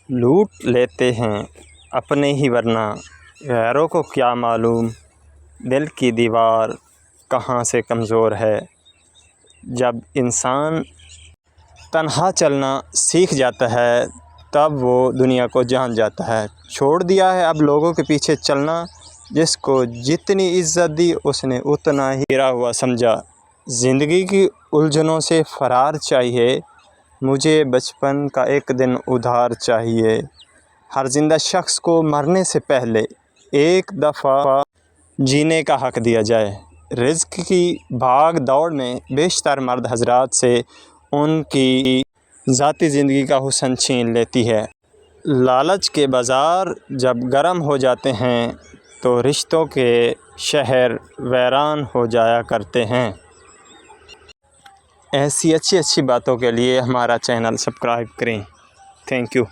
لوٹ لیتے ہیں اپنے ہی ورنہ غیروں کو کیا معلوم دل کی دیوار کہاں سے کمزور ہے۔ جب انسان تنہا چلنا سیکھ جاتا ہے تب وہ دنیا کو جان جاتا ہے۔ چھوڑ دیا ہے اب لوگوں کے پیچھے چلنا، جس کو جتنی عزت دی اس نے اتنا ہی گرا ہوا سمجھا۔ زندگی کی الجھنوں سے فرار چاہیے، مجھے بچپن کا ایک دن ادھار چاہیے۔ ہر زندہ شخص کو مرنے سے پہلے ایک دفعہ جینے کا حق دیا جائے۔ رزق کی بھاگ دوڑ میں بیشتر مرد حضرات سے ان کی ذاتی زندگی کا حسن چھین لیتی ہے۔ لالچ کے بازار جب گرم ہو جاتے ہیں تو رشتوں کے شہر ویران ہو جایا کرتے ہیں۔ ایسی اچھی باتوں کے لیے ہمارا چینل سبسکرائب کریں۔ Thank you.